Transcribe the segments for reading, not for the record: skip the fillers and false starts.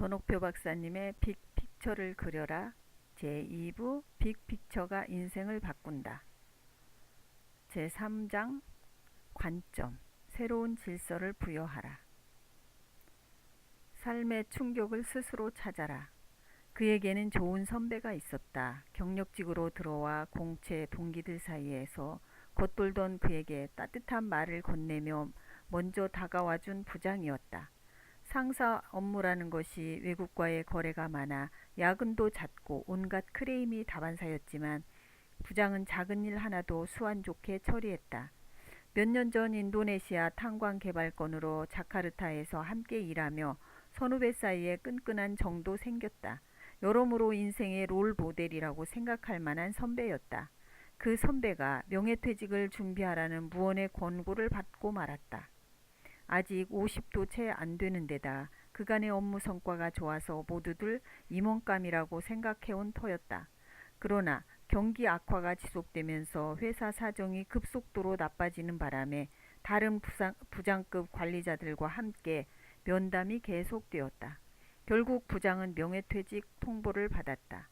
전옥표 박사님의 빅픽처를 그려라 제2부 빅픽처가 인생을 바꾼다. 제3장 관점 새로운 질서를 부여하라. 삶의 충격을 스스로 찾아라. 그에게는 좋은 선배가 있었다. 경력직으로 들어와 공채 동기들 사이에서 겉돌던 그에게 따뜻한 말을 건네며 먼저 다가와준 부장이었다. 상사 업무라는 것이 외국과의 거래가 많아 야근도 잦고 온갖 크레임이 다반사였지만 부장은 작은 일 하나도 수완 좋게 처리했다. 몇 년 전 인도네시아 탄광 개발 건으로 자카르타에서 함께 일하며 선후배 사이에 끈끈한 정도 생겼다. 여러모로 인생의 롤 모델이라고 생각할 만한 선배였다. 그 선배가 명예퇴직을 준비하라는 무언의 권고를 받고 말았다. 아직 50도 채 안 되는 데다 그간의 업무 성과가 좋아서 모두들 임원감이라고 생각해온 터였다. 그러나 경기 악화가 지속되면서 회사 사정이 급속도로 나빠지는 바람에 다른 부장급 관리자들과 함께 면담이 계속되었다. 결국 부장은 명예퇴직 통보를 받았다.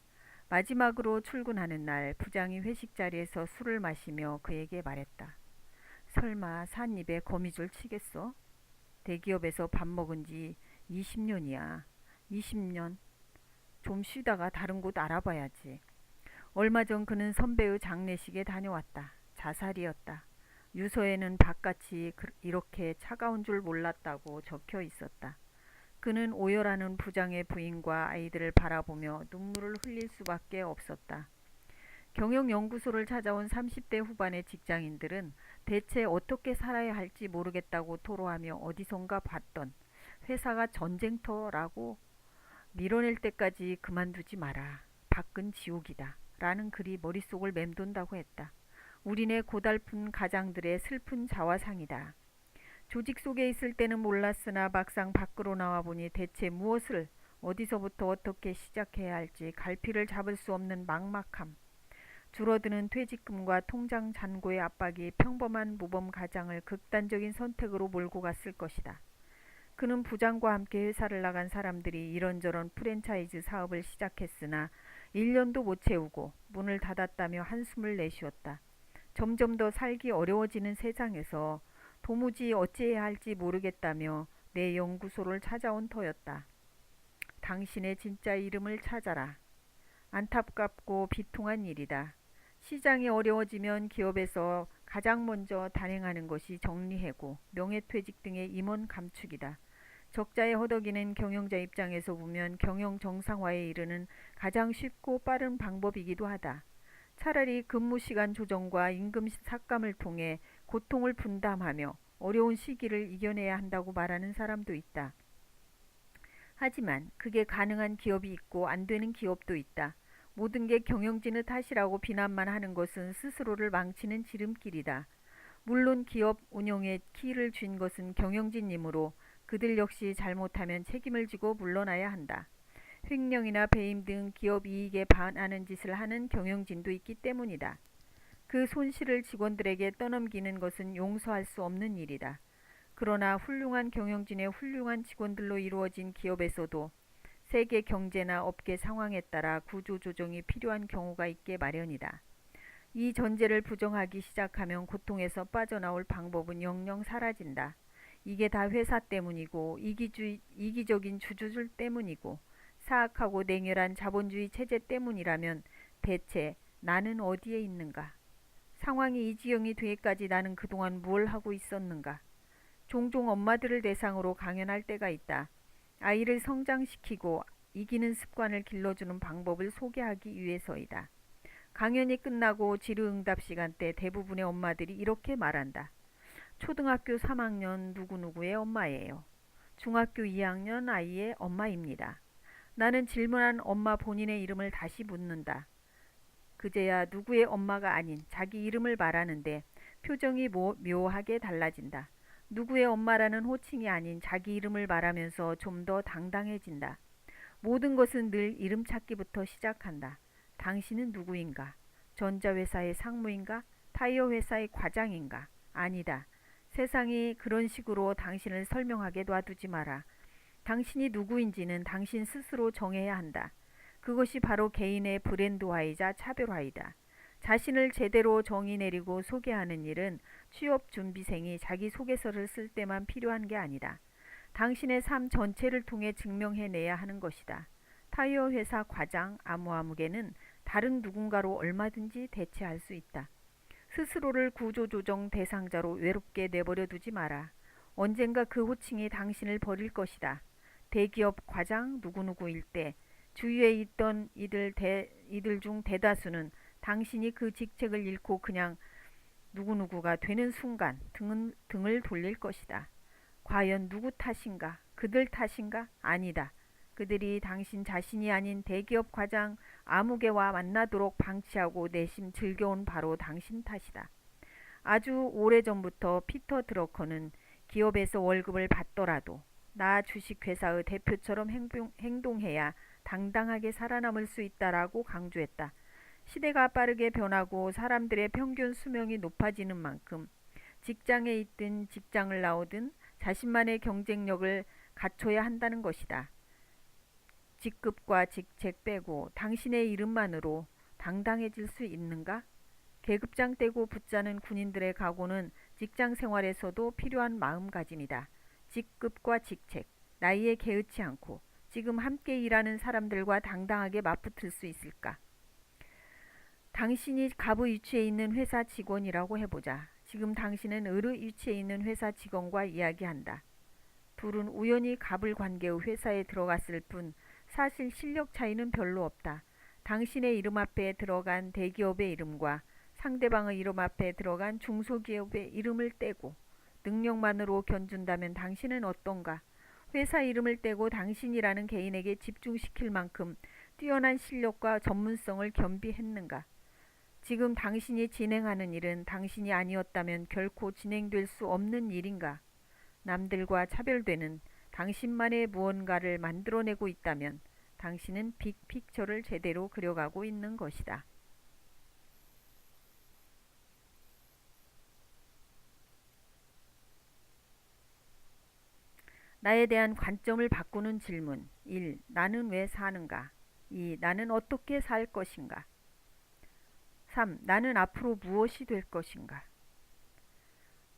마지막으로 출근하는 날 부장이 회식 자리에서 술을 마시며 그에게 말했다. 설마 삿입에 거미줄 치겠어? 대기업에서 밥 먹은 지 20년이야. 20년? 좀 쉬다가 다른 곳 알아봐야지. 얼마 전 그는 선배의 장례식에 다녀왔다. 자살이었다. 유서에는 바깥이 이렇게 차가운 줄 몰랐다고 적혀 있었다. 그는 오열하는 부장의 부인과 아이들을 바라보며 눈물을 흘릴 수밖에 없었다. 경영연구소를 찾아온 30대 후반의 직장인들은 대체 어떻게 살아야 할지 모르겠다고 토로하며 어디선가 봤던 회사가 전쟁터라고 밀어낼 때까지 그만두지 마라. 밖은 지옥이다. 라는 글이 머릿속을 맴돈다고 했다. 우리네 고달픈 가장들의 슬픈 자화상이다. 조직 속에 있을 때는 몰랐으나 막상 밖으로 나와보니 대체 무엇을 어디서부터 어떻게 시작해야 할지 갈피를 잡을 수 없는 막막함. 줄어드는 퇴직금과 통장 잔고의 압박이 평범한 모범 가장을 극단적인 선택으로 몰고 갔을 것이다. 그는 부장과 함께 회사를 나간 사람들이 이런저런 프랜차이즈 사업을 시작했으나 1년도 못 채우고 문을 닫았다며 한숨을 내쉬었다. 점점 더 살기 어려워지는 세상에서 도무지 어찌해야 할지 모르겠다며 내 연구소를 찾아온 터였다. 당신의 진짜 이름을 찾아라. 안타깝고 비통한 일이다. 시장이 어려워지면 기업에서 가장 먼저 단행하는 것이 정리해고, 명예퇴직 등의 임원 감축이다. 적자에 허덕이는 경영자 입장에서 보면 경영 정상화에 이르는 가장 쉽고 빠른 방법이기도 하다. 차라리 근무시간 조정과 임금 삭감을 통해 고통을 분담하며 어려운 시기를 이겨내야 한다고 말하는 사람도 있다. 하지만 그게 가능한 기업이 있고 안 되는 기업도 있다. 모든 게 경영진의 탓이라고 비난만 하는 것은 스스로를 망치는 지름길이다. 물론 기업 운영에 키를 쥔 것은 경영진이므로 그들 역시 잘못하면 책임을 지고 물러나야 한다. 횡령이나 배임 등 기업 이익에 반하는 짓을 하는 경영진도 있기 때문이다. 그 손실을 직원들에게 떠넘기는 것은 용서할 수 없는 일이다. 그러나 훌륭한 경영진의 훌륭한 직원들로 이루어진 기업에서도 세계 경제나 업계 상황에 따라 구조조정이 필요한 경우가 있게 마련이다. 이 전제를 부정하기 시작하면 고통에서 빠져나올 방법은 영영 사라진다. 이게 다 회사 때문이고 이기적인 주주들 때문이고 사악하고 냉혈한 자본주의 체제 때문이라면 대체 나는 어디에 있는가? 상황이 이 지경이 되기까지 나는 그동안 뭘 하고 있었는가? 종종 엄마들을 대상으로 강연할 때가 있다. 아이를 성장시키고 이기는 습관을 길러주는 방법을 소개하기 위해서이다. 강연이 끝나고 질의응답 시간 때 대부분의 엄마들이 이렇게 말한다. 초등학교 3학년 누구누구의 엄마예요. 중학교 2학년 아이의 엄마입니다. 나는 질문한 엄마 본인의 이름을 다시 묻는다. 그제야 누구의 엄마가 아닌 자기 이름을 말하는데 표정이 묘하게 달라진다. 누구의 엄마라는 호칭이 아닌 자기 이름을 말하면서 좀 더 당당해진다. 모든 것은 늘 이름 찾기부터 시작한다. 당신은 누구인가? 전자회사의 상무인가? 타이어 회사의 과장인가? 아니다. 세상이 그런 식으로 당신을 설명하게 놔두지 마라. 당신이 누구인지는 당신 스스로 정해야 한다. 그것이 바로 개인의 브랜드화이자 차별화이다. 자신을 제대로 정의 내리고 소개하는 일은 취업 준비생이 자기소개서를 쓸 때만 필요한 게 아니다. 당신의 삶 전체를 통해 증명해내야 하는 것이다. 타이어 회사 과장 아무아무개는 다른 누군가로 얼마든지 대체할 수 있다. 스스로를 구조조정 대상자로 외롭게 내버려 두지 마라. 언젠가 그 호칭이 당신을 버릴 것이다. 대기업 과장 누구누구일 때 주위에 있던 이들 중 대다수는 당신이 그 직책을 잃고 그냥 누구누구가 되는 순간 등을 돌릴 것이다. 과연 누구 탓인가? 그들 탓인가? 아니다. 그들이 당신 자신이 아닌 대기업 과장 아무개와 만나도록 방치하고 내심 즐겨온 바로 당신 탓이다. 아주 오래전부터 피터 드러커는 기업에서 월급을 받더라도 나 주식회사의 대표처럼 행동해야 당당하게 살아남을 수 있다라고 강조했다. 시대가 빠르게 변하고 사람들의 평균 수명이 높아지는 만큼 직장에 있든 직장을 나오든 자신만의 경쟁력을 갖춰야 한다는 것이다. 직급과 직책 빼고 당신의 이름만으로 당당해질 수 있는가? 계급장 떼고 붙자는 군인들의 각오는 직장 생활에서도 필요한 마음가짐이다. 직급과 직책, 나이에 개의치 않고 지금 함께 일하는 사람들과 당당하게 맞붙을 수 있을까? 당신이 갑의 위치에 있는 회사 직원이라고 해보자. 지금 당신은 을의 위치에 있는 회사 직원과 이야기한다. 둘은 우연히 갑을 관계의 회사에 들어갔을 뿐 사실 실력 차이는 별로 없다. 당신의 이름 앞에 들어간 대기업의 이름과 상대방의 이름 앞에 들어간 중소기업의 이름을 떼고 능력만으로 견준다면 당신은 어떤가? 회사 이름을 떼고 당신이라는 개인에게 집중시킬 만큼 뛰어난 실력과 전문성을 겸비했는가? 지금 당신이 진행하는 일은 당신이 아니었다면 결코 진행될 수 없는 일인가? 남들과 차별되는 당신만의 무언가를 만들어내고 있다면 당신은 빅픽처를 제대로 그려가고 있는 것이다. 나에 대한 관점을 바꾸는 질문 1. 나는 왜 사는가? 2. 나는 어떻게 살 것인가? 3. 나는 앞으로 무엇이 될 것인가?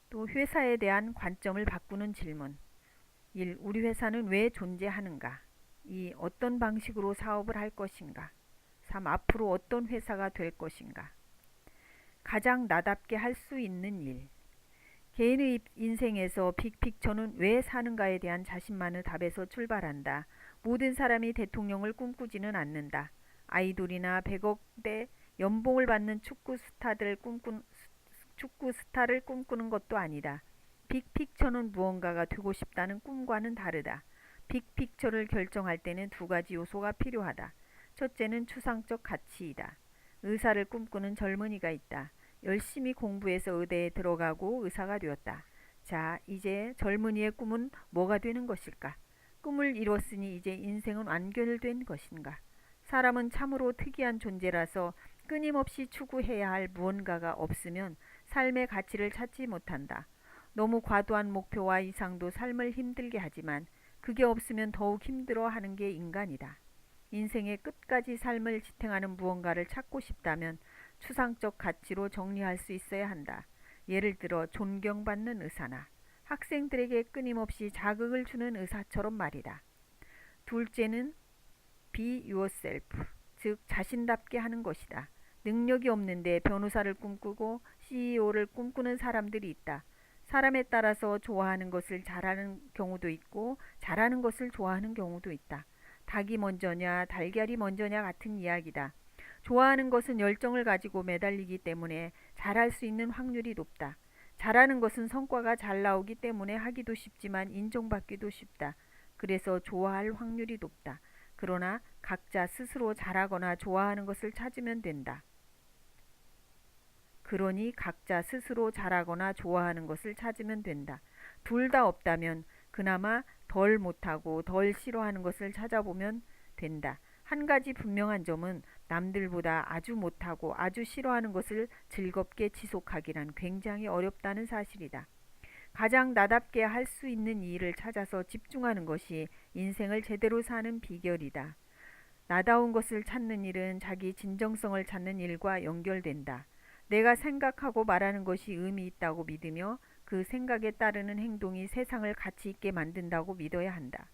또 회사에 대한 관점을 바꾸는 질문 1. 우리 회사는 왜 존재하는가? 2. 어떤 방식으로 사업을 할 것인가? 3. 앞으로 어떤 회사가 될 것인가? 가장 나답게 할 수 있는 일 개인의 인생에서 빅픽처는 왜 사는가에 대한 자신만의 답에서 출발한다. 모든 사람이 대통령을 꿈꾸지는 않는다. 아이돌이나 100억대 연봉을 받는 축구 스타를 꿈꾸는 것도 아니다. 빅픽처는 무언가가 되고 싶다는 꿈과는 다르다. 빅픽처를 결정할 때는 두 가지 요소가 필요하다. 첫째는 추상적 가치이다. 의사를 꿈꾸는 젊은이가 있다. 열심히 공부해서 의대에 들어가고 의사가 되었다. 자, 이제 젊은이의 꿈은 뭐가 되는 것일까? 꿈을 이뤘으니 이제 인생은 완결된 것인가? 사람은 참으로 특이한 존재라서 끊임없이 추구해야 할 무언가가 없으면 삶의 가치를 찾지 못한다. 너무 과도한 목표와 이상도 삶을 힘들게 하지만 그게 없으면 더욱 힘들어하는 게 인간이다. 인생의 끝까지 삶을 지탱하는 무언가를 찾고 싶다면 추상적 가치로 정리할 수 있어야 한다. 예를 들어 존경받는 의사나 학생들에게 끊임없이 자극을 주는 의사처럼 말이다. 둘째는 be yourself, 즉 자신답게 하는 것이다. 능력이 없는데 변호사를 꿈꾸고 CEO를 꿈꾸는 사람들이 있다. 사람에 따라서 좋아하는 것을 잘하는 경우도 있고 잘하는 것을 좋아하는 경우도 있다. 닭이 먼저냐 달걀이 먼저냐 같은 이야기다. 좋아하는 것은 열정을 가지고 매달리기 때문에 잘할 수 있는 확률이 높다. 잘하는 것은 성과가 잘 나오기 때문에 하기도 쉽지만 인정받기도 쉽다. 그래서 좋아할 확률이 높다. 그러나 각자 스스로 잘하거나 좋아하는 것을 찾으면 된다. 그러니 각자 스스로 잘하거나 좋아하는 것을 찾으면 된다. 둘 다 없다면 그나마 덜 못하고 덜 싫어하는 것을 찾아보면 된다. 한 가지 분명한 점은 남들보다 아주 못하고 아주 싫어하는 것을 즐겁게 지속하기란 굉장히 어렵다는 사실이다. 가장 나답게 할 수 있는 일을 찾아서 집중하는 것이 인생을 제대로 사는 비결이다. 나다운 것을 찾는 일은 자기 진정성을 찾는 일과 연결된다. 내가 생각하고 말하는 것이 의미 있다고 믿으며 그 생각에 따르는 행동이 세상을 가치 있게 만든다고 믿어야 한다.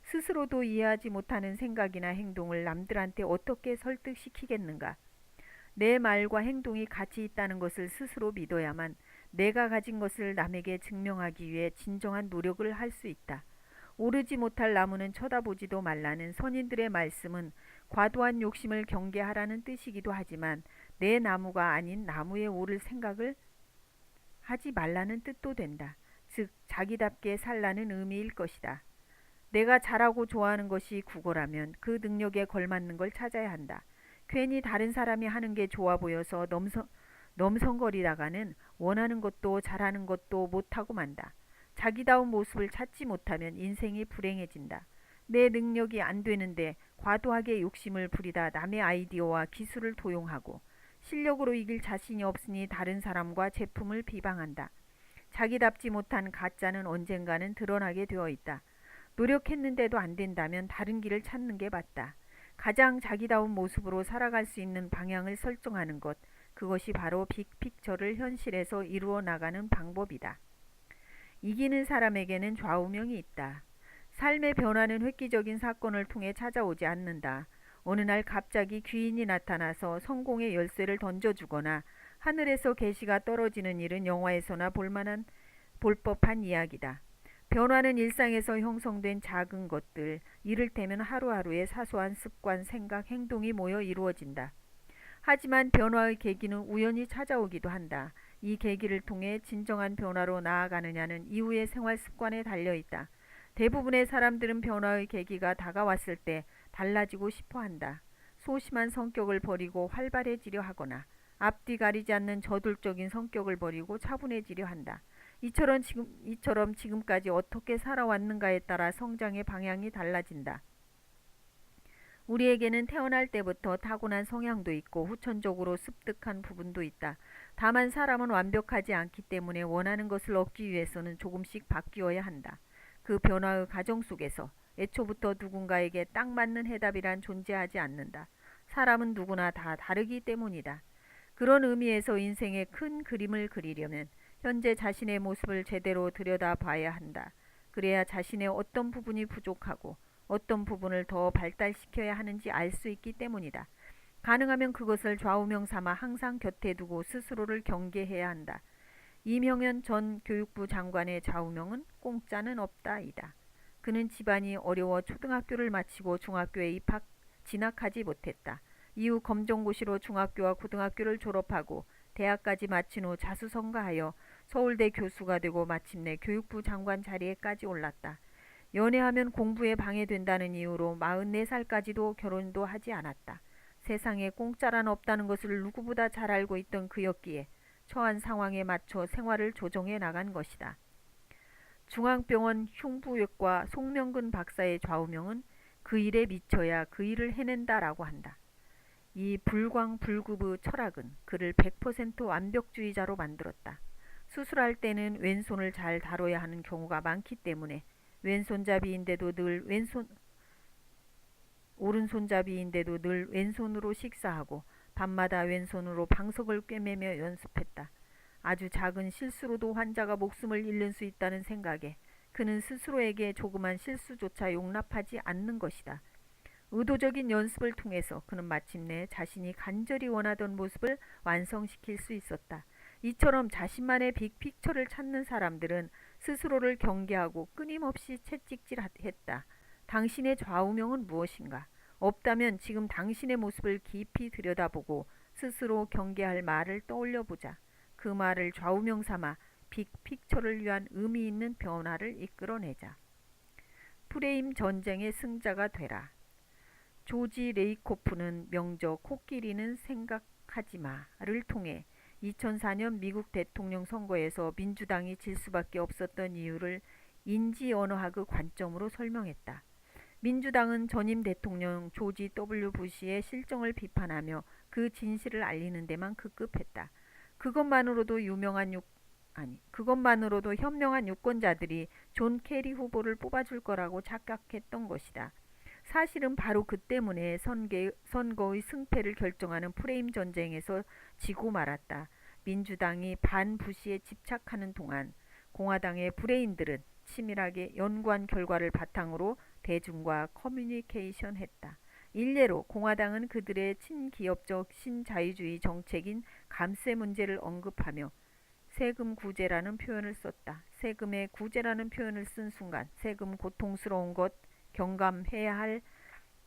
스스로도 이해하지 못하는 생각이나 행동을 남들한테 어떻게 설득시키겠는가? 내 말과 행동이 가치 있다는 것을 스스로 믿어야만 내가 가진 것을 남에게 증명하기 위해 진정한 노력을 할 수 있다. 오르지 못할 나무는 쳐다보지도 말라는 선인들의 말씀은 과도한 욕심을 경계하라는 뜻이기도 하지만 내 나무가 아닌 나무에 오를 생각을 하지 말라는 뜻도 된다. 즉 자기답게 살라는 의미일 것이다. 내가 잘하고 좋아하는 것이 국어라면 그 능력에 걸맞는 걸 찾아야 한다. 괜히 다른 사람이 하는 게 좋아 보여서 넘성거리다가는 원하는 것도 잘하는 것도 못하고 만다. 자기다운 모습을 찾지 못하면 인생이 불행해진다. 내 능력이 안 되는데 과도하게 욕심을 부리다 남의 아이디어와 기술을 도용하고 실력으로 이길 자신이 없으니 다른 사람과 제품을 비방한다. 자기답지 못한 가짜는 언젠가는 드러나게 되어 있다. 노력했는데도 안 된다면 다른 길을 찾는 게 맞다. 가장 자기다운 모습으로 살아갈 수 있는 방향을 설정하는 것, 그것이 바로 빅픽처를 현실에서 이루어 나가는 방법이다. 이기는 사람에게는 좌우명이 있다. 삶의 변화는 획기적인 사건을 통해 찾아오지 않는다. 어느 날 갑자기 귀인이 나타나서 성공의 열쇠를 던져주거나 하늘에서 계시가 떨어지는 일은 영화에서나 볼 법한 이야기다. 변화는 일상에서 형성된 작은 것들, 이를테면 하루하루의 사소한 습관, 생각, 행동이 모여 이루어진다. 하지만 변화의 계기는 우연히 찾아오기도 한다. 이 계기를 통해 진정한 변화로 나아가느냐는 이후의 생활 습관에 달려있다. 대부분의 사람들은 변화의 계기가 다가왔을 때 달라지고 싶어 한다. 소심한 성격을 버리고 활발해지려 하거나 앞뒤 가리지 않는 저돌적인 성격을 버리고 차분해지려 한다. 이처럼 지금까지 어떻게 살아왔는가에 따라 성장의 방향이 달라진다. 우리에게는 태어날 때부터 타고난 성향도 있고 후천적으로 습득한 부분도 있다. 다만 사람은 완벽하지 않기 때문에 원하는 것을 얻기 위해서는 조금씩 바뀌어야 한다. 그 변화의 과정 속에서 애초부터 누군가에게 딱 맞는 해답이란 존재하지 않는다. 사람은 누구나 다 다르기 때문이다. 그런 의미에서 인생의 큰 그림을 그리려면 현재 자신의 모습을 제대로 들여다봐야 한다. 그래야 자신의 어떤 부분이 부족하고 어떤 부분을 더 발달시켜야 하는지 알 수 있기 때문이다. 가능하면 그것을 좌우명 삼아 항상 곁에 두고 스스로를 경계해야 한다. 이명현 전 교육부 장관의 좌우명은 공짜는 없다이다. 그는 집안이 어려워 초등학교를 마치고 중학교에 진학하지 못했다. 이후 검정고시로 중학교와 고등학교를 졸업하고 대학까지 마친 후 자수성가하여 서울대 교수가 되고 마침내 교육부 장관 자리에까지 올랐다. 연애하면 공부에 방해된다는 이유로 44살까지도 결혼도 하지 않았다. 세상에 공짜란 없다는 것을 누구보다 잘 알고 있던 그였기에 처한 상황에 맞춰 생활을 조정해 나간 것이다. 중앙병원 흉부외과 송명근 박사의 좌우명은 그 일에 미쳐야 그 일을 해낸다라고 한다. 이 불광불급의 철학은 그를 100% 완벽주의자로 만들었다. 수술할 때는 왼손을 잘 다뤄야 하는 경우가 많기 때문에 오른손잡이인데도 늘 왼손으로 식사하고 밤마다 왼손으로 방석을 꿰매며 연습했다. 아주 작은 실수로도 환자가 목숨을 잃는 수 있다는 생각에 그는 스스로에게 조그만 실수조차 용납하지 않는 것이다. 의도적인 연습을 통해서 그는 마침내 자신이 간절히 원하던 모습을 완성시킬 수 있었다. 이처럼 자신만의 빅픽처를 찾는 사람들은 스스로를 경계하고 끊임없이 채찍질했다. 당신의 좌우명은 무엇인가? 없다면 지금 당신의 모습을 깊이 들여다보고 스스로 경계할 말을 떠올려보자. 그 말을 좌우명 삼아 빅픽처를 위한 의미 있는 변화를 이끌어내자. 프레임 전쟁의 승자가 되라. 조지 레이코프는 명저 코끼리는 생각하지 마를 통해 2004년 미국 대통령 선거에서 민주당이 질 수밖에 없었던 이유를 인지언어학의 관점으로 설명했다. 민주당은 전임 대통령 조지 W. 부시의 실정을 비판하며 그 진실을 알리는 데만 급급했다. 그것만으로도 유명한 그것만으로도 현명한 유권자들이 존 케리 후보를 뽑아줄 거라고 착각했던 것이다. 사실은 바로 그 때문에 선거의 승패를 결정하는 프레임 전쟁에서 지고 말았다. 민주당이 반부시에 집착하는 동안 공화당의 브레인들은 치밀하게 연구한 결과를 바탕으로 대중과 커뮤니케이션했다. 일례로 공화당은 그들의 친기업적 신자유주의 정책인 감세 문제를 언급하며 세금 구제라는 표현을 썼다. 세금의 구제라는 표현을 쓴 순간 세금 고통스러운 것 경감해야 할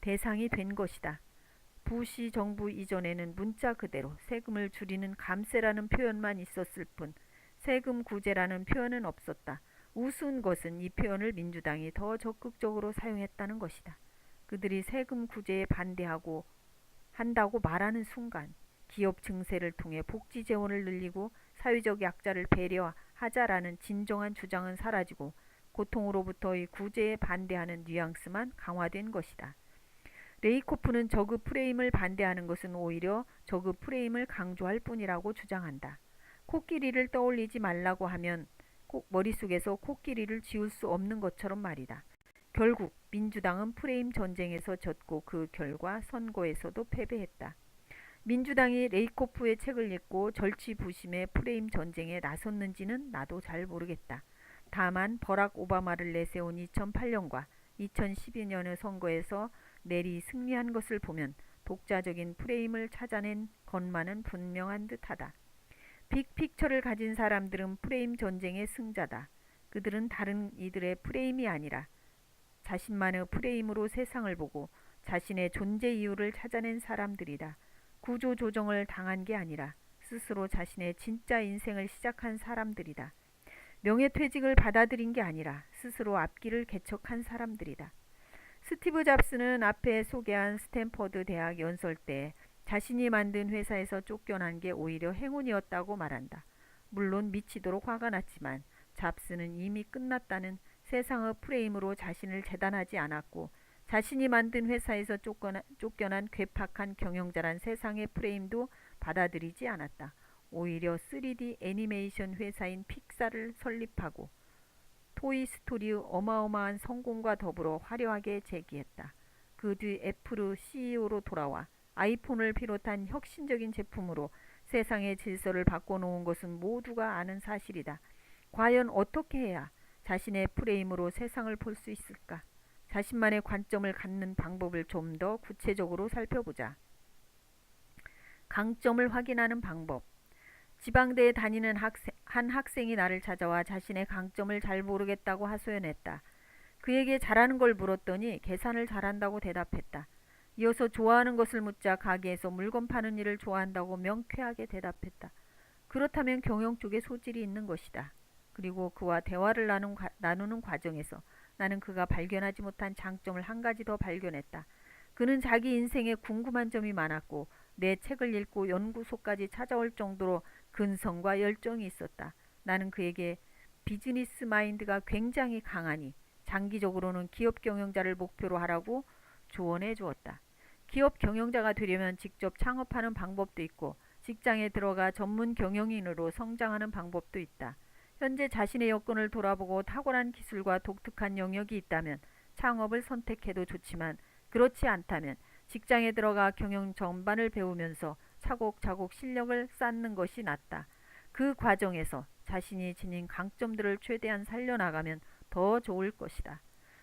대상이 된 것이다. 부시 정부 이전에는 문자 그대로 세금을 줄이는 감세라는 표현만 있었을 뿐 세금 구제라는 표현은 없었다. 우스운 것은 이 표현을 민주당이 더 적극적으로 사용했다는 것이다. 그들이 세금 구제에 반대하고 한다고 말하는 순간 기업 증세를 통해 복지 재원을 늘리고 사회적 약자를 배려하자라는 진정한 주장은 사라지고 고통으로부터의 구제에 반대하는 뉘앙스만 강화된 것이다. 레이코프는 저그 프레임을 반대하는 것은 오히려 저그 프레임을 강조할 뿐이라고 주장한다. 코끼리를 떠올리지 말라고 하면 꼭 머릿속에서 코끼리를 지울 수 없는 것처럼 말이다. 결국 민주당은 프레임 전쟁에서 졌고 그 결과 선거에서도 패배했다. 민주당이 레이코프의 책을 읽고 절치부심의 프레임 전쟁에 나섰는지는 나도 잘 모르겠다. 다만 버락 오바마를 내세운 2008년과 2012년의 선거에서 넬이 승리한 것을 보면 독자적인 프레임을 찾아낸 것만은 분명한 듯하다. 빅픽처를 가진 사람들은 프레임 전쟁의 승자다. 그들은 다른 이들의 프레임이 아니라 자신만의 프레임으로 세상을 보고 자신의 존재 이유를 찾아낸 사람들이다. 구조조정을 당한 게 아니라 스스로 자신의 진짜 인생을 시작한 사람들이다. 명예퇴직을 받아들인 게 아니라 스스로 앞길을 개척한 사람들이다. 스티브 잡스는 앞에 소개한 스탠퍼드 대학 연설 때 자신이 만든 회사에서 쫓겨난 게 오히려 행운이었다고 말한다. 물론 미치도록 화가 났지만 잡스는 이미 끝났다는 세상의 프레임으로 자신을 재단하지 않았고 자신이 만든 회사에서 쫓겨난 괴팍한 경영자란 세상의 프레임도 받아들이지 않았다. 오히려 3D 애니메이션 회사인 픽사를 설립하고 토이스토리의 어마어마한 성공과 더불어 화려하게 재기했다. 그 뒤 애플의 CEO로 돌아와 아이폰을 비롯한 혁신적인 제품으로 세상의 질서를 바꿔놓은 것은 모두가 아는 사실이다. 과연 어떻게 해야 자신의 프레임으로 세상을 볼 수 있을까? 자신만의 관점을 갖는 방법을 좀 더 구체적으로 살펴보자. 강점을 확인하는 방법. 지방대에 다니는 한 학생이 나를 찾아와 자신의 강점을 잘 모르겠다고 하소연했다. 그에게 잘하는 걸 물었더니 계산을 잘한다고 대답했다. 이어서 좋아하는 것을 묻자 가게에서 물건 파는 일을 좋아한다고 명쾌하게 대답했다. 그렇다면 경영 쪽에 소질이 있는 것이다. 그리고 그와 대화를 나누는 과정에서 나는 그가 발견하지 못한 장점을 한 가지 더 발견했다. 그는 자기 인생에 궁금한 점이 많았고 내 책을 읽고 연구소까지 찾아올 정도로 근성과 열정이 있었다. 나는 그에게 비즈니스 마인드가 굉장히 강하니 장기적으로는 기업 경영자를 목표로 하라고 조언해 주었다. 기업 경영자가 되려면 직접 창업하는 방법도 있고 직장에 들어가 전문 경영인으로 성장하는 방법도 있다. 현재 자신의 여건을 돌아보고 탁월한 기술과 독특한 영역이 있다면 창업을 선택해도 좋지만 그렇지 않다면 직장에 들어가 경영 전반을 배우면서 차곡차곡 실력을 쌓는 것이 낫다. 그 과정에서 자신이 지닌 강점들을 최대한 살려나가면 더 좋을 것이다.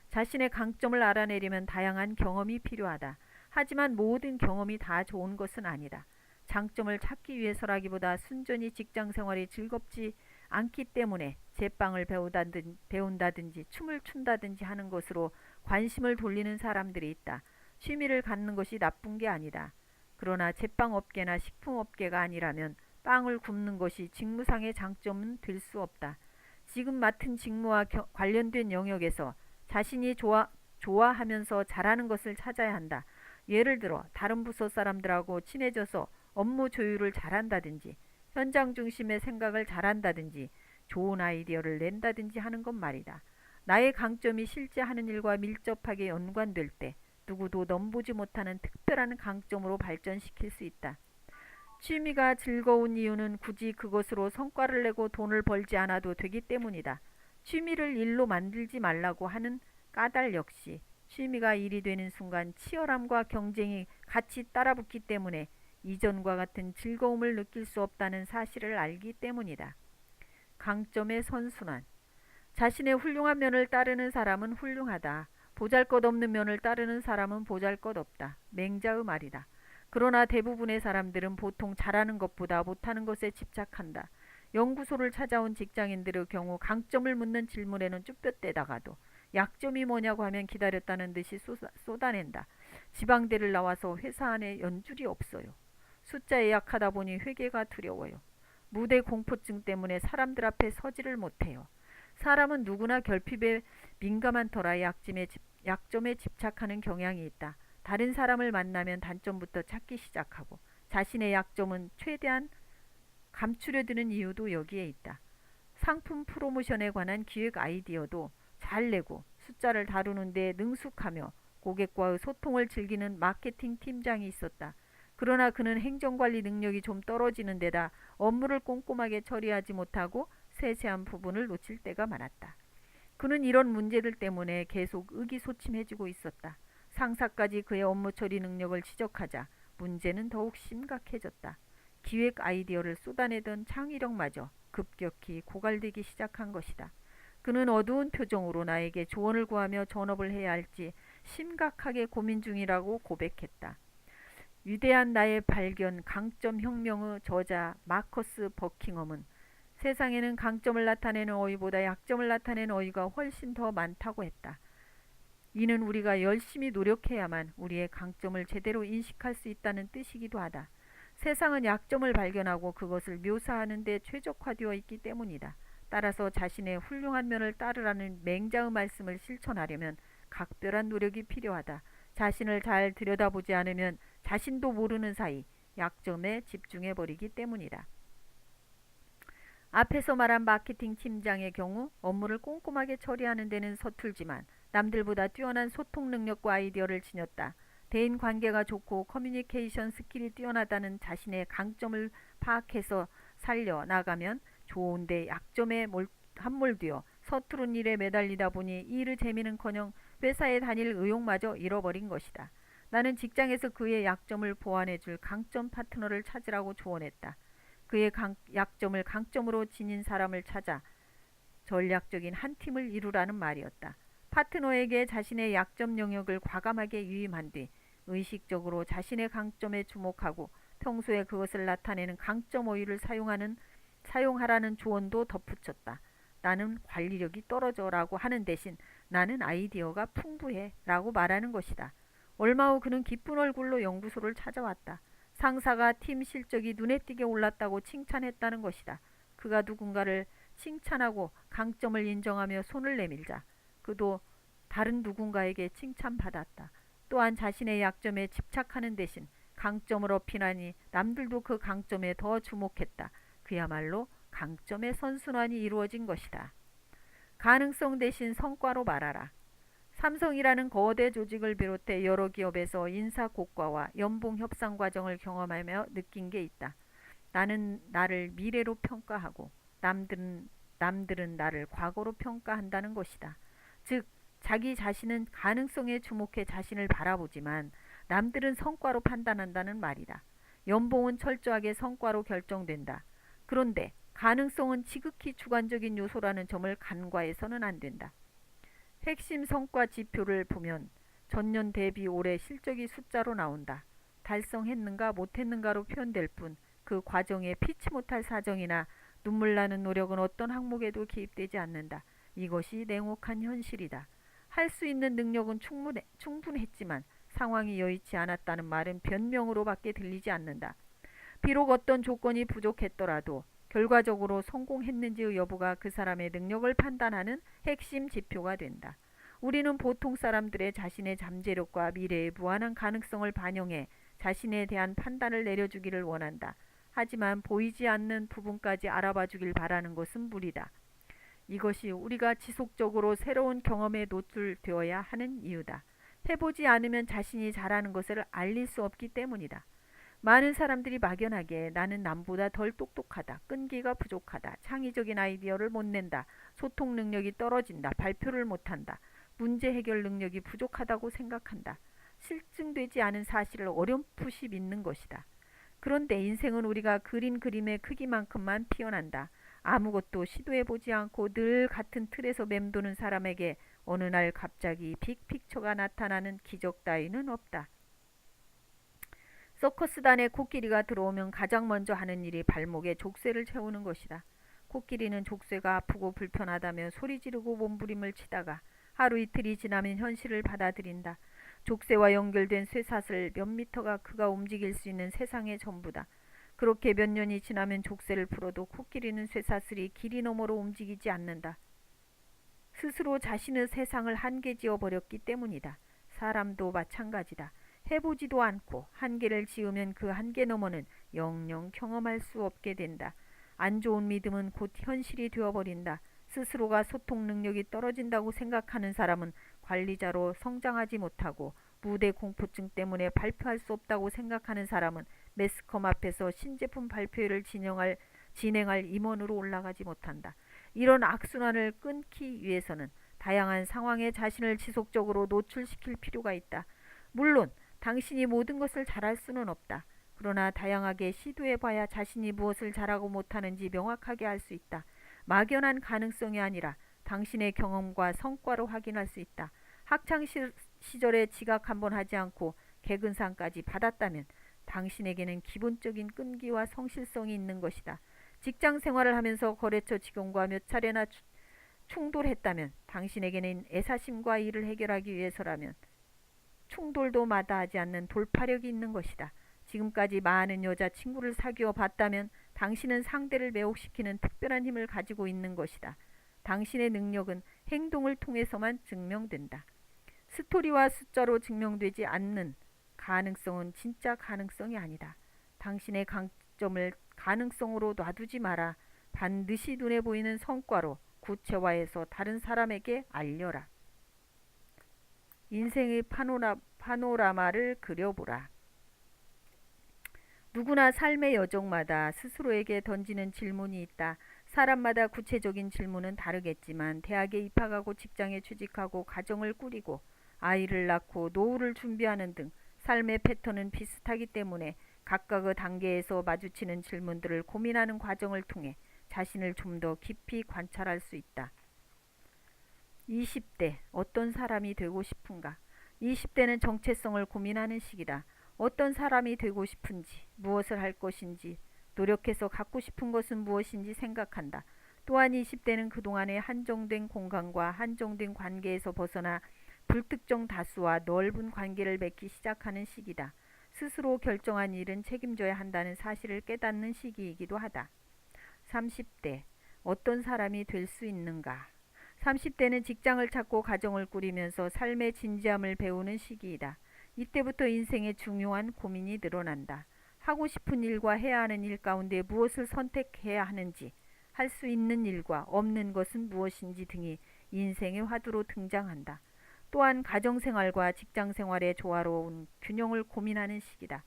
자신의 강점을 알아내려면 다양한 경험이 필요하다. 하지만 모든 경험이 다 좋은 것은 아니다. 장점을 찾기 위해서라기보다 순전히 직장 생활이 즐겁지 않기 때문에 제빵을 배운다든지 춤을 춘다든지 하는 것으로 관심을 돌리는 사람들이 있다. 취미를 갖는 것이 나쁜 게 아니다. 그러나 제빵업계나 식품업계가 아니라면 빵을 굽는 것이 직무상의 장점은 될 수 없다. 지금 맡은 직무와 관련된 영역에서 자신이 좋아하면서 잘하는 것을 찾아야 한다. 예를 들어 다른 부서 사람들하고 친해져서 업무 조율을 잘한다든지 현장 중심의 생각을 잘한다든지 좋은 아이디어를 낸다든지 하는 것 말이다. 나의 강점이 실제 하는 일과 밀접하게 연관될 때 누구도 넘보지 못하는 특별한 강점으로 발전시킬 수 있다. 취미가 즐거운 이유는 굳이 그것으로 성과를 내고 돈을 벌지 않아도 되기 때문이다. 취미를 일로 만들지 말라고 하는 까닭 역시 취미가 일이 되는 순간 치열함과 경쟁이 같이 따라붙기 때문에 이전과 같은 즐거움을 느낄 수 없다는 사실을 알기 때문이다. 강점의 선순환. 자신의 훌륭한 면을 따르는 사람은 훌륭하다. 보잘것없는 면을 따르는 사람은 보잘것없다. 맹자의 말이다. 그러나 대부분의 사람들은 보통 잘하는 것보다 못하는 것에 집착한다. 연구소를 찾아온 직장인들의 경우 강점을 묻는 질문에는 쭈뼛대다가도 약점이 뭐냐고 하면 기다렸다는 듯이 쏟아낸다. 지방대를 나와서 회사 안에 연줄이 없어요. 숫자에 약하다 보니 회계가 두려워요. 무대 공포증 때문에 사람들 앞에 서지를 못해요. 사람은 누구나 결핍에 민감한 터라 약점에 집착하는 경향이 있다. 다른 사람을 만나면 단점부터 찾기 시작하고 자신의 약점은 최대한 감추려 드는 이유도 여기에 있다. 상품 프로모션에 관한 기획 아이디어도 잘 내고 숫자를 다루는 데 능숙하며 고객과의 소통을 즐기는 마케팅 팀장이 있었다. 그러나 그는 행정관리 능력이 좀 떨어지는 데다 업무를 꼼꼼하게 처리하지 못하고 세세한 부분을 놓칠 때가 많았다. 그는 이런 문제들 때문에 계속 의기소침해지고 있었다. 상사까지 그의 업무 처리 능력을 지적하자 문제는 더욱 심각해졌다. 기획 아이디어를 쏟아내던 창의력마저 급격히 고갈되기 시작한 것이다. 그는 어두운 표정으로 나에게 조언을 구하며 전업을 해야 할지 심각하게 고민 중이라고 고백했다. 위대한 나의 발견 강점 혁명의 저자 마커스 버킹엄은 세상에는 강점을 나타내는 어휘보다 약점을 나타내는 어휘가 훨씬 더 많다고 했다. 이는 우리가 열심히 노력해야만 우리의 강점을 제대로 인식할 수 있다는 뜻이기도 하다. 세상은 약점을 발견하고 그것을 묘사하는 데 최적화되어 있기 때문이다. 따라서 자신의 훌륭한 면을 따르라는 맹자의 말씀을 실천하려면 각별한 노력이 필요하다. 자신을 잘 들여다보지 않으면 자신도 모르는 사이 약점에 집중해버리기 때문이다. 앞에서 말한 마케팅 팀장의 경우 업무를 꼼꼼하게 처리하는 데는 서툴지만 남들보다 뛰어난 소통 능력과 아이디어를 지녔다. 대인 관계가 좋고 커뮤니케이션 스킬이 뛰어나다는 자신의 강점을 파악해서 살려 나가면 좋은데 약점에 함몰되어 서투른 일에 매달리다 보니 일의 재미는커녕 회사에 다닐 의욕마저 잃어버린 것이다. 나는 직장에서 그의 약점을 보완해줄 강점 파트너를 찾으라고 조언했다. 그의 약점을 강점으로 지닌 사람을 찾아 전략적인 한 팀을 이루라는 말이었다. 파트너에게 자신의 약점 영역을 과감하게 유임한 뒤 의식적으로 자신의 강점에 주목하고 평소에 그것을 나타내는 강점 어휘를 사용하라는 조언도 덧붙였다. 나는 관리력이 떨어져 라고 하는 대신 나는 아이디어가 풍부해 라고 말하는 것이다. 얼마 후 그는 기쁜 얼굴로 연구소를 찾아왔다. 상사가 팀 실적이 눈에 띄게 올랐다고 칭찬했다는 것이다. 그가 누군가를 칭찬하고 강점을 인정하며 손을 내밀자 그도 다른 누군가에게 칭찬받았다. 또한 자신의 약점에 집착하는 대신 강점을 어필하니 남들도 그 강점에 더 주목했다. 그야말로 강점의 선순환이 이루어진 것이다. 가능성 대신 성과로 말하라. 삼성이라는 거대 조직을 비롯해 여러 기업에서 인사 고과와 연봉 협상 과정을 경험하며 느낀 게 있다. 나는 나를 미래로 평가하고 남들은 나를 과거로 평가한다는 것이다. 즉 자기 자신은 가능성에 주목해 자신을 바라보지만 남들은 성과로 판단한다는 말이다. 연봉은 철저하게 성과로 결정된다. 그런데 가능성은 지극히 주관적인 요소라는 점을 간과해서는 안 된다. 핵심 성과 지표를 보면 전년 대비 올해 실적이 숫자로 나온다. 달성했는가 못했는가로 표현될 뿐 그 과정에 피치 못할 사정이나 눈물 나는 노력은 어떤 항목에도 개입되지 않는다. 이것이 냉혹한 현실이다. 할 수 있는 능력은 충분했지만 상황이 여의치 않았다는 말은 변명으로밖에 들리지 않는다. 비록 어떤 조건이 부족했더라도 결과적으로 성공했는지의 여부가 그 사람의 능력을 판단하는 핵심 지표가 된다. 우리는 보통 사람들의 자신의 잠재력과 미래의 무한한 가능성을 반영해 자신에 대한 판단을 내려주기를 원한다. 하지만 보이지 않는 부분까지 알아봐 주길 바라는 것은 무리다. 이것이 우리가 지속적으로 새로운 경험에 노출되어야 하는 이유다. 해보지 않으면 자신이 잘하는 것을 알릴 수 없기 때문이다. 많은 사람들이 막연하게 나는 남보다 덜 똑똑하다, 끈기가 부족하다, 창의적인 아이디어를 못 낸다, 소통 능력이 떨어진다, 발표를 못한다, 문제 해결 능력이 부족하다고 생각한다. 실증되지 않은 사실을 어렴풋이 믿는 것이다. 그런데 인생은 우리가 그린 그림의 크기만큼만 피어난다. 아무것도 시도해보지 않고 늘 같은 틀에서 맴도는 사람에게 어느 날 갑자기 빅픽처가 나타나는 기적 따위는 없다. 서커스단에 코끼리가 들어오면 가장 먼저 하는 일이 발목에 족쇄를 채우는 것이다. 코끼리는 족쇄가 아프고 불편하다며 소리 지르고 몸부림을 치다가 하루 이틀이 지나면 현실을 받아들인다. 족쇄와 연결된 쇠사슬 몇 미터가 그가 움직일 수 있는 세상의 전부다. 그렇게 몇 년이 지나면 족쇄를 풀어도 코끼리는 쇠사슬이 길이 너머로 움직이지 않는다. 스스로 자신의 세상을 한계지어 버렸기 때문이다. 사람도 마찬가지다. 해보지도 않고 한계를 지으면 그 한계 너머는 영영 경험할 수 없게 된다. 안 좋은 믿음은 곧 현실이 되어버린다. 스스로가 소통 능력이 떨어진다고 생각하는 사람은 관리자로 성장하지 못하고, 무대 공포증 때문에 발표할 수 없다고 생각하는 사람은 매스컴 앞에서 신제품 발표회를 진행할 임원으로 올라가지 못한다. 이런 악순환을 끊기 위해서는 다양한 상황에 자신을 지속적으로 노출시킬 필요가 있다. 물론 당신이 모든 것을 잘할 수는 없다. 그러나 다양하게 시도해봐야 자신이 무엇을 잘하고 못하는지 명확하게 알 수 있다. 막연한 가능성이 아니라 당신의 경험과 성과로 확인할 수 있다. 학창 시절에 지각 한번 하지 않고 개근상까지 받았다면 당신에게는 기본적인 끈기와 성실성이 있는 것이다. 직장 생활을 하면서 거래처 직원과 몇 차례나 충돌했다면 당신에게는 애사심과 일을 해결하기 위해서라면 충돌도 마다하지 않는 돌파력이 있는 것이다. 지금까지 많은 여자친구를 사귀어 봤다면 당신은 상대를 매혹시키는 특별한 힘을 가지고 있는 것이다. 당신의 능력은 행동을 통해서만 증명된다. 스토리와 숫자로 증명되지 않는 가능성은 진짜 가능성이 아니다. 당신의 강점을 가능성으로 놔두지 마라. 반드시 눈에 보이는 성과로 구체화해서 다른 사람에게 알려라. 인생의 파노라마를 그려보라. 누구나 삶의 여정마다 스스로에게 던지는 질문이 있다. 사람마다 구체적인 질문은 다르겠지만 대학에 입학하고 직장에 취직하고 가정을 꾸리고 아이를 낳고 노후를 준비하는 등 삶의 패턴은 비슷하기 때문에 각각의 단계에서 마주치는 질문들을 고민하는 과정을 통해 자신을 좀 더 깊이 관찰할 수 있다. 20대 어떤 사람이 되고 싶은가? 20대는 정체성을 고민하는 시기다. 어떤 사람이 되고 싶은지, 무엇을 할 것인지, 노력해서 갖고 싶은 것은 무엇인지 생각한다. 또한 20대는 그동안의 한정된 공간과 한정된 관계에서 벗어나 불특정 다수와 넓은 관계를 맺기 시작하는 시기다. 스스로 결정한 일은 책임져야 한다는 사실을 깨닫는 시기이기도 하다. 30대 어떤 사람이 될 수 있는가? 30대는 직장을 찾고 가정을 꾸리면서 삶의 진지함을 배우는 시기이다. 이때부터 인생의 중요한 고민이 늘어난다. 하고 싶은 일과 해야 하는 일 가운데 무엇을 선택해야 하는지, 할 수 있는 일과 없는 것은 무엇인지 등이 인생의 화두로 등장한다. 또한 가정생활과 직장생활의 조화로운 균형을 고민하는 시기다.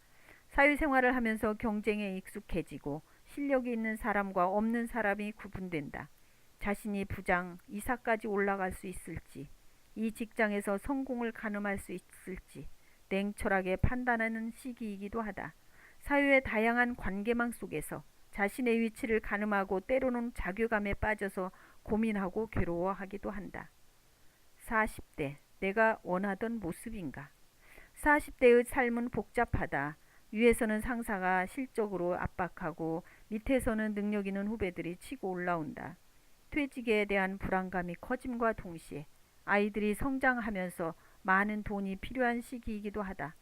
사회생활을 하면서 경쟁에 익숙해지고 실력이 있는 사람과 없는 사람이 구분된다. 자신이 부장, 이사까지 올라갈 수 있을지, 이 직장에서 성공을 가늠할 수 있을지 냉철하게 판단하는 시기이기도 하다. 사회의 다양한 관계망 속에서 자신의 위치를 가늠하고 때로는 자괴감에 빠져서 고민하고 괴로워하기도 한다. 40대 내가 원하던 모습인가? 40대의 삶은 복잡하다. 위에서는 상사가 실적으로 압박하고 밑에서는 능력 있는 후배들이 치고 올라온다. 퇴직에 대한 불안감이 커짐과 동시에 아이들이 성장하면서 많은 돈이 필요한 시기이기도 하다.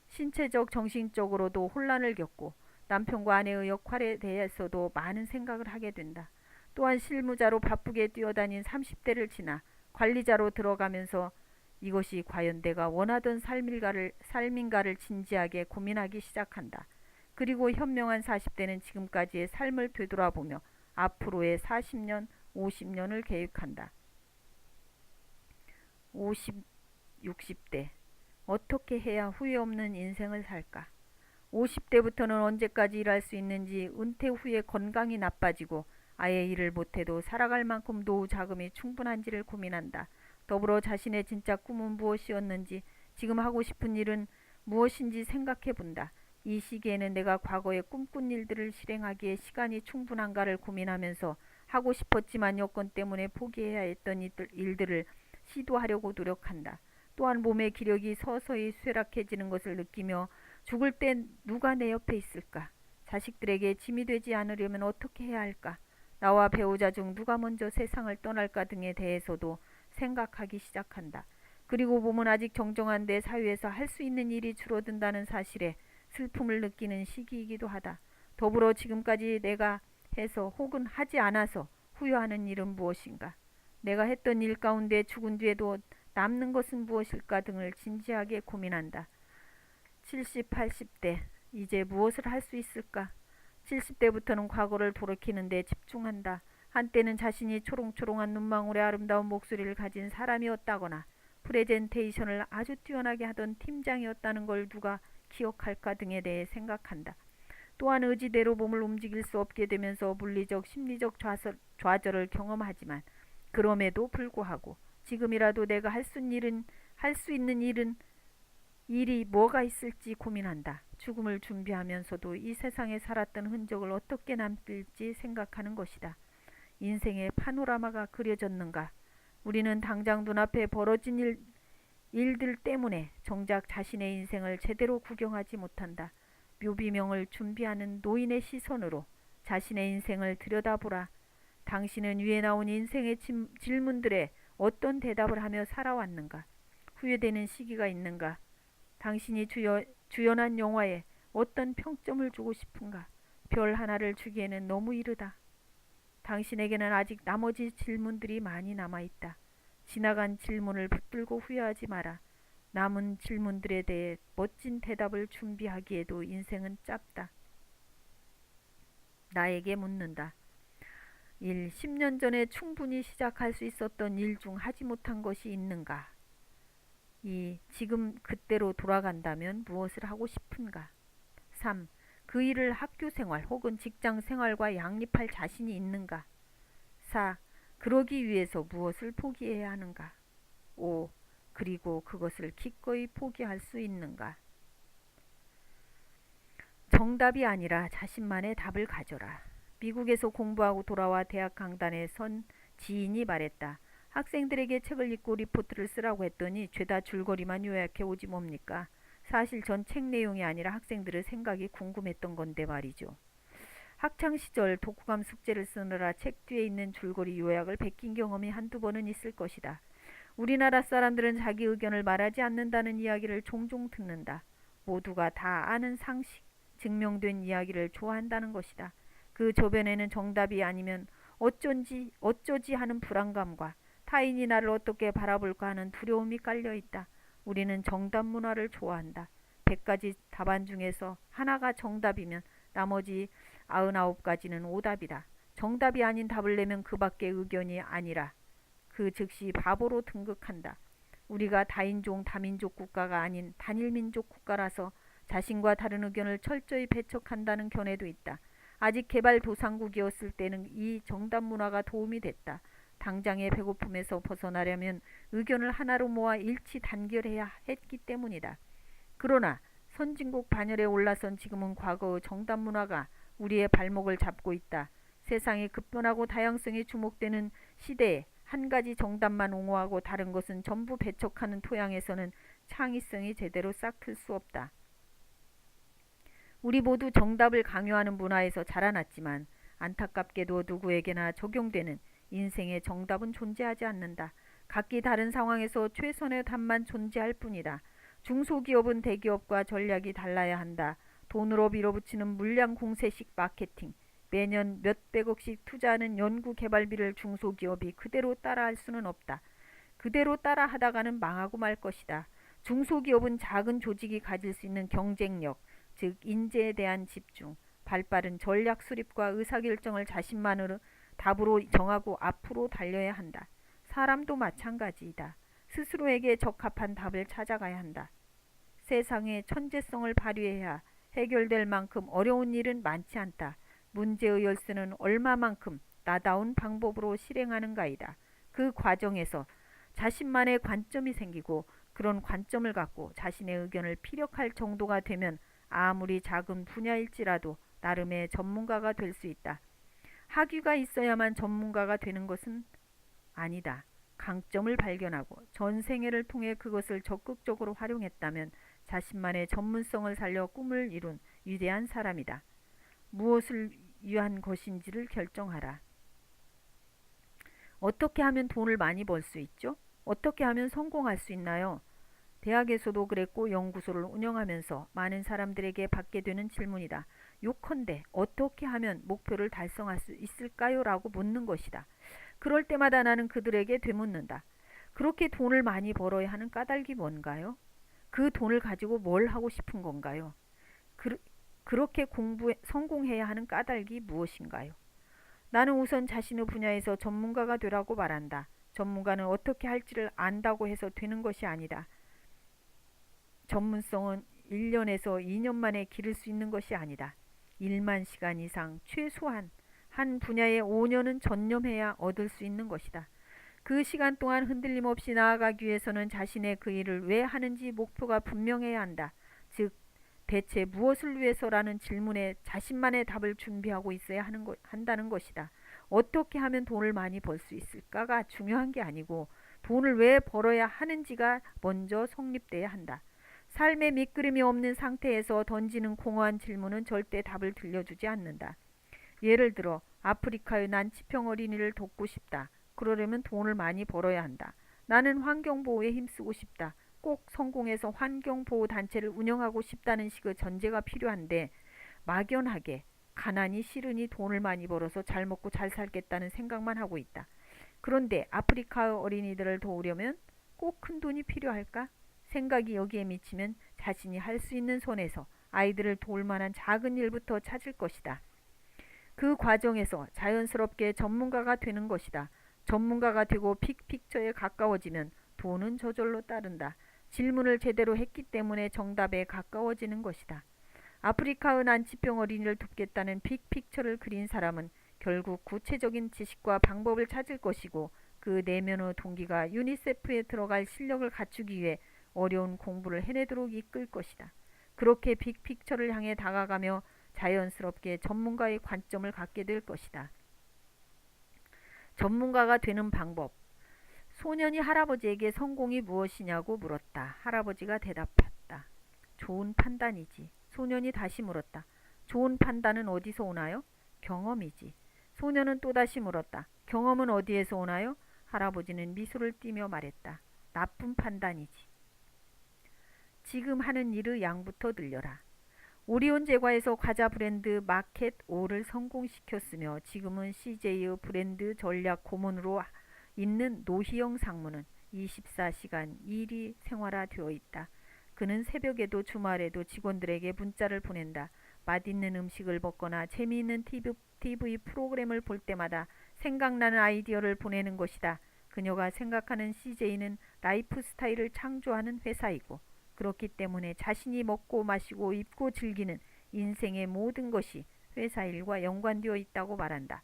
신체적, 정신적으로도 혼란을 겪고 남편과 아내의 역할에 대해서도 많은 생각을 하게 된다. 또한 실무자로 바쁘게 뛰어다닌 30대를 지나 관리자로 들어가면서 이것이 과연 내가 원하던 삶인가를 진지하게 고민하기 시작한다. 그리고 현명한 40대는 지금까지의 삶을 되돌아보며 앞으로의 40년, 50년을 계획한다. 60대 어떻게 해야 후회 없는 인생을 살까? 50대부터는 언제까지 일할 수 있는지, 은퇴 후에 건강이 나빠지고 아예 일을 못해도 살아갈 만큼 노후 자금이 충분한지를 고민한다. 더불어 자신의 진짜 꿈은 무엇이었는지, 지금 하고 싶은 일은 무엇인지 생각해 본다. 이 시기에는 내가 과거에 꿈꾼 일들을 실행하기에 시간이 충분한가를 고민하면서 하고 싶었지만 여건 때문에 포기해야 했던 일들을 시도하려고 노력한다. 또한 몸의 기력이 서서히 쇠락해지는 것을 느끼며 죽을 땐 누가 내 옆에 있을까? 자식들에게 짐이 되지 않으려면 어떻게 해야 할까? 나와 배우자 중 누가 먼저 세상을 떠날까 등에 대해서도 생각하기 시작한다. 그리고 보면 아직 정정한 내 사회에서 할 수 있는 일이 줄어든다는 사실에 슬픔을 느끼는 시기이기도 하다. 더불어 지금까지 내가 해서 혹은 하지 않아서 후회하는 일은 무엇인가? 내가 했던 일 가운데 죽은 뒤에도 남는 것은 무엇일까 등을 진지하게 고민한다. 70, 80대 이제 무엇을 할 수 있을까? 70대부터는 과거를 돌이키는 데 집중한다. 한때는 자신이 초롱초롱한 눈망울의 아름다운 목소리를 가진 사람이었다거나 프레젠테이션을 아주 뛰어나게 하던 팀장이었다는 걸 누가 기억할까 등에 대해 생각한다. 또한 의지대로 몸을 움직일 수 없게 되면서 물리적, 심리적 좌절을 경험하지만 그럼에도 불구하고 지금이라도 내가 할 수 있는 일이 뭐가 있을지 고민한다. 죽음을 준비하면서도 이 세상에 살았던 흔적을 어떻게 남길지 생각하는 것이다. 인생의 파노라마가 그려졌는가? 우리는 당장 눈앞에 벌어진 일들 때문에 정작 자신의 인생을 제대로 구경하지 못한다. 묘비명을 준비하는 노인의 시선으로 자신의 인생을 들여다보라. 당신은 위에 나온 인생의 질문들에 어떤 대답을 하며 살아왔는가? 후회되는 시기가 있는가? 당신이 주연한 영화에 어떤 평점을 주고 싶은가? 별 하나를 주기에는 너무 이르다. 당신에게는 아직 나머지 질문들이 많이 남아있다. 지나간 질문을 붙들고 후회하지 마라. 남은 질문들에 대해 멋진 대답을 준비하기에도 인생은 짧다. 나에게 묻는다. 10년 전에 충분히 시작할 수 있었던 일 중 하지 못한 것이 있는가? 지금 그때로 돌아간다면 무엇을 하고 싶은가? 3. 그 일을 학교 생활 혹은 직장 생활과 양립할 자신이 있는가? 4. 그러기 위해서 무엇을 포기해야 하는가? 5. 그리고 그것을 기꺼이 포기할 수 있는가? 정답이 아니라 자신만의 답을 가져라. 미국에서 공부하고 돌아와 대학 강단에 선 지인이 말했다. 학생들에게 책을 읽고 리포트를 쓰라고 했더니 죄다 줄거리만 요약해 오지 뭡니까? 사실 전 책 내용이 아니라 학생들의 생각이 궁금했던 건데 말이죠. 학창시절 독후감 숙제를 쓰느라 책 뒤에 있는 줄거리 요약을 베낀 경험이 한두 번은 있을 것이다. 우리나라 사람들은 자기 의견을 말하지 않는다는 이야기를 종종 듣는다. 모두가 다 아는 상식, 증명된 이야기를 좋아한다는 것이다. 그 저변에는 정답이 아니면 어쩌지 하는 불안감과 타인이 나를 어떻게 바라볼까 하는 두려움이 깔려있다. 우리는 정답 문화를 좋아한다. 100가지 답안 중에서 하나가 정답이면 나머지 99가지는 오답이다. 정답이 아닌 답을 내면 그 밖의 의견이 아니라 그 즉시 바보로 등극한다. 우리가 다인종 다민족 국가가 아닌 단일민족 국가라서 자신과 다른 의견을 철저히 배척한다는 견해도 있다. 아직 개발도상국이었을 때는 이 정답 문화가 도움이 됐다. 당장의 배고픔에서 벗어나려면 의견을 하나로 모아 일치 단결해야 했기 때문이다. 그러나 선진국 반열에 올라선 지금은 과거의 정답 문화가 우리의 발목을 잡고 있다. 세상이 급변하고 다양성이 주목되는 시대에 한 가지 정답만 옹호하고 다른 것은 전부 배척하는 토양에서는 창의성이 제대로 싹틀 수 없다. 우리 모두 정답을 강요하는 문화에서 자라났지만 안타깝게도 누구에게나 적용되는 인생의 정답은 존재하지 않는다. 각기 다른 상황에서 최선의 답만 존재할 뿐이다. 중소기업은 대기업과 전략이 달라야 한다. 돈으로 밀어붙이는 물량 공세식 마케팅, 매년 몇백억씩 투자하는 연구개발비를 중소기업이 그대로 따라할 수는 없다. 그대로 따라하다가는 망하고 말 것이다. 중소기업은 작은 조직이 가질 수 있는 경쟁력, 즉 인재에 대한 집중, 발빠른 전략 수립과 의사결정을 자신만으로 답으로 정하고 앞으로 달려야 한다. 사람도 마찬가지이다. 스스로에게 적합한 답을 찾아가야 한다. 세상의 천재성을 발휘해야 해결될 만큼 어려운 일은 많지 않다. 문제의 열쇠는 얼마만큼 나다운 방법으로 실행하는가이다. 그 과정에서 자신만의 관점이 생기고 그런 관점을 갖고 자신의 의견을 피력할 정도가 되면 아무리 작은 분야일지라도 나름의 전문가가 될 수 있다. 학위가 있어야만 전문가가 되는 것은 아니다. 강점을 발견하고 전생애를 통해 그것을 적극적으로 활용했다면 자신만의 전문성을 살려 꿈을 이룬 위대한 사람이다. 무엇을 위한 것인지를 결정하라. 어떻게 하면 돈을 많이 벌 수 있죠? 어떻게 하면 성공할 수 있나요? 대학에서도 그랬고 연구소를 운영하면서 많은 사람들에게 받게 되는 질문이다. 요컨대 어떻게 하면 목표를 달성할 수 있을까요? 라고 묻는 것이다. 그럴 때마다 나는 그들에게 되묻는다. 그렇게 돈을 많이 벌어야 하는 까닭이 뭔가요? 그 돈을 가지고 뭘 하고 싶은 건가요? 그렇게 성공해야 하는 까닭이 무엇인가요? 나는 우선 자신의 분야에서 전문가가 되라고 말한다. 전문가는 어떻게 할지를 안다고 해서 되는 것이 아니다. 전문성은 1년에서 2년 만에 기를 수 있는 것이 아니다. 1만 시간 이상 최소한 한 분야에 5년은 전념해야 얻을 수 있는 것이다. 그 시간 동안 흔들림 없이 나아가기 위해서는 자신의 그 일을 왜 하는지 목표가 분명해야 한다. 즉 대체 무엇을 위해서라는 질문에 자신만의 답을 준비하고 있어야 한다는 것이다. 어떻게 하면 돈을 많이 벌 수 있을까가 중요한 게 아니고 돈을 왜 벌어야 하는지가 먼저 성립돼야 한다. 삶의 밑그림이 없는 상태에서 던지는 공허한 질문은 절대 답을 들려주지 않는다. 예를 들어 아프리카의 난치병 어린이를 돕고 싶다. 그러려면 돈을 많이 벌어야 한다. 나는 환경보호에 힘쓰고 싶다. 꼭 성공해서 환경보호단체를 운영하고 싶다는 식의 전제가 필요한데 막연하게 가난이 싫으니 돈을 많이 벌어서 잘 먹고 잘 살겠다는 생각만 하고 있다. 그런데 아프리카 어린이들을 도우려면 꼭 큰 돈이 필요할까? 생각이 여기에 미치면 자신이 할 수 있는 선에서 아이들을 도울 만한 작은 일부터 찾을 것이다. 그 과정에서 자연스럽게 전문가가 되는 것이다. 전문가가 되고 빅픽처에 가까워지면 돈은 저절로 따른다. 질문을 제대로 했기 때문에 정답에 가까워지는 것이다. 아프리카의 난치병 어린이를 돕겠다는 빅픽처를 그린 사람은 결국 구체적인 지식과 방법을 찾을 것이고 그 내면의 동기가 유니세프에 들어갈 실력을 갖추기 위해 어려운 공부를 해내도록 이끌 것이다. 그렇게 빅픽처를 향해 다가가며 자연스럽게 전문가의 관점을 갖게 될 것이다. 전문가가 되는 방법. 소년이 할아버지에게 성공이 무엇이냐고 물었다. 할아버지가 대답했다. 좋은 판단이지. 소년이 다시 물었다. 좋은 판단은 어디서 오나요? 경험이지. 소년은 또다시 물었다. 경험은 어디에서 오나요? 할아버지는 미소를 띠며 말했다. 나쁜 판단이지. 지금 하는 일의 양부터 늘려라. 오리온 제과에서 과자 브랜드 마켓 5를 성공시켰으며 지금은 CJ의 브랜드 전략 고문으로 있는 노희영 상무는 24시간 일이 생활화되어 있다. 그는 새벽에도 주말에도 직원들에게 문자를 보낸다. 맛있는 음식을 먹거나 재미있는 TV 프로그램을 볼 때마다 생각나는 아이디어를 보내는 것이다. 그녀가 생각하는 CJ는 라이프 스타일을 창조하는 회사이고 그렇기 때문에 자신이 먹고 마시고 입고 즐기는 인생의 모든 것이 회사 일과 연관되어 있다고 말한다.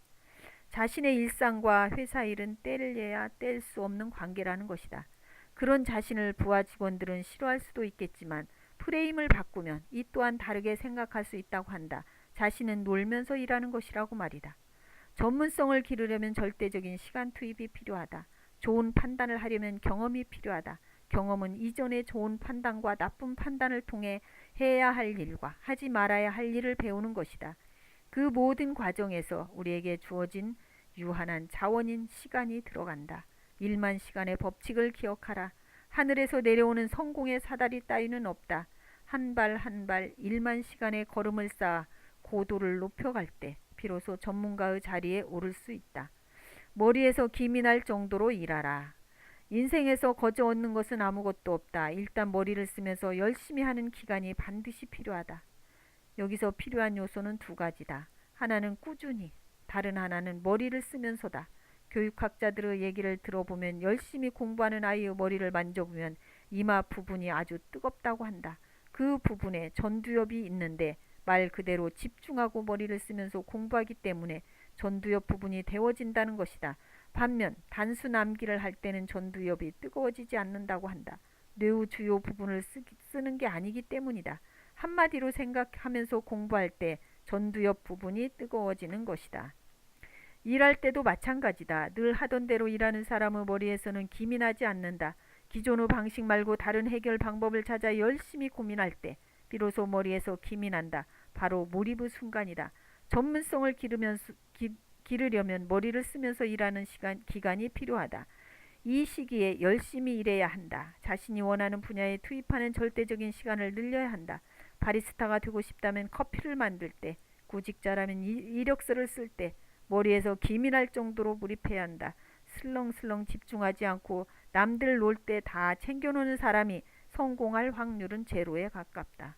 자신의 일상과 회사 일은 뗄래야 뗄 수 없는 관계라는 것이다. 그런 자신을 부하 직원들은 싫어할 수도 있겠지만 프레임을 바꾸면 이 또한 다르게 생각할 수 있다고 한다. 자신은 놀면서 일하는 것이라고 말이다. 전문성을 기르려면 절대적인 시간 투입이 필요하다. 좋은 판단을 하려면 경험이 필요하다. 경험은 이전의 좋은 판단과 나쁜 판단을 통해 해야 할 일과 하지 말아야 할 일을 배우는 것이다. 그 모든 과정에서 우리에게 주어진 유한한 자원인 시간이 들어간다. 1만 시간의 법칙을 기억하라. 하늘에서 내려오는 성공의 사다리 따위는 없다. 한 발 한 발 1만 시간의 걸음을 쌓아 고도를 높여갈 때 비로소 전문가의 자리에 오를 수 있다. 머리에서 김이 날 정도로 일하라. 인생에서 거저 얻는 것은 아무것도 없다. 일단 머리를 쓰면서 열심히 하는 기간이 반드시 필요하다. 여기서 필요한 요소는 두 가지다. 하나는 꾸준히, 다른 하나는 머리를 쓰면서다. 교육학자들의 얘기를 들어보면 열심히 공부하는 아이의 머리를 만져보면 이마 부분이 아주 뜨겁다고 한다. 그 부분에 전두엽이 있는데 말 그대로 집중하고 머리를 쓰면서 공부하기 때문에 전두엽 부분이 데워진다는 것이다. 반면 단순 암기를 할 때는 전두엽이 뜨거워지지 않는다고 한다. 뇌의 주요 부분을 쓰는 게 아니기 때문이다. 한마디로 생각하면서 공부할 때 전두엽 부분이 뜨거워지는 것이다. 일할 때도 마찬가지다. 늘 하던 대로 일하는 사람의 머리에서는 김이 나지 않는다. 기존의 방식 말고 다른 해결 방법을 찾아 열심히 고민할 때 비로소 머리에서 김이 난다. 바로 몰입의 순간이다. 전문성을 기르려면 머리를 쓰면서 일하는 기간이 필요하다. 이 시기에 열심히 일해야 한다. 자신이 원하는 분야에 투입하는 절대적인 시간을 늘려야 한다. 바리스타가 되고 싶다면 커피를 만들 때, 구직자라면 이력서를 쓸 때 머리에서 김이 날 정도로 몰입해야 한다. 슬렁슬렁 집중하지 않고 남들 놀 때 다 챙겨놓는 사람이 성공할 확률은 제로에 가깝다.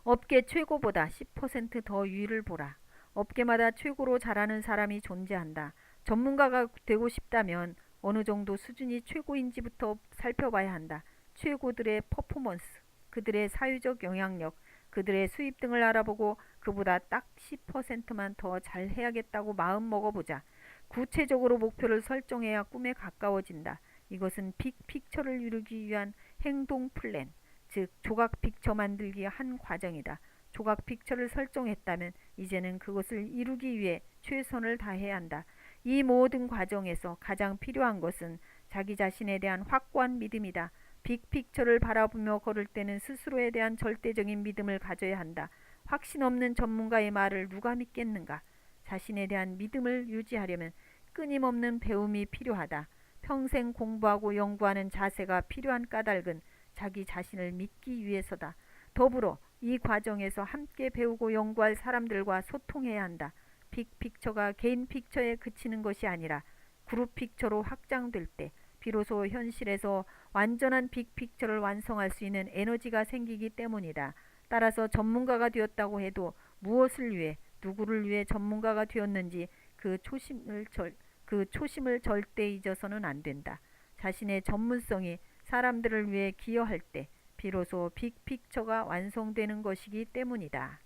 업계 최고보다 10%더 위를 보라. 업계마다 최고로 잘하는 사람이 존재한다. 전문가가 되고 싶다면 어느 정도 수준이 최고인지부터 살펴봐야 한다. 최고들의 퍼포먼스, 그들의 사회적 영향력, 그들의 수입 등을 알아보고 그보다 딱 10%만 더 잘해야겠다고 마음 먹어보자. 구체적으로 목표를 설정해야 꿈에 가까워진다. 이것은 빅픽처를 이루기 위한 행동 플랜, 즉 조각 픽처 만들기의 한 과정이다. 조각 픽처를 설정했다면 이제는 그것을 이루기 위해 최선을 다해야 한다. 이 모든 과정에서 가장 필요한 것은 자기 자신에 대한 확고한 믿음이다. 빅픽처를 바라보며 걸을 때는 스스로에 대한 절대적인 믿음을 가져야 한다. 확신 없는 전문가의 말을 누가 믿겠는가? 자신에 대한 믿음을 유지하려면 끊임없는 배움이 필요하다. 평생 공부하고 연구하는 자세가 필요한 까닭은 자기 자신을 믿기 위해서다. 더불어 이 과정에서 함께 배우고 연구할 사람들과 소통해야 한다. 빅픽처가 개인 픽처에 그치는 것이 아니라 그룹 픽처로 확장될 때 비로소 현실에서 완전한 빅픽처를 완성할 수 있는 에너지가 생기기 때문이다. 따라서 전문가가 되었다고 해도 무엇을 위해 누구를 위해 전문가가 되었는지 그 초심을 절대 잊어서는 안 된다. 자신의 전문성이 사람들을 위해 기여할 때 비로소 빅픽처가 완성되는 것이기 때문이다.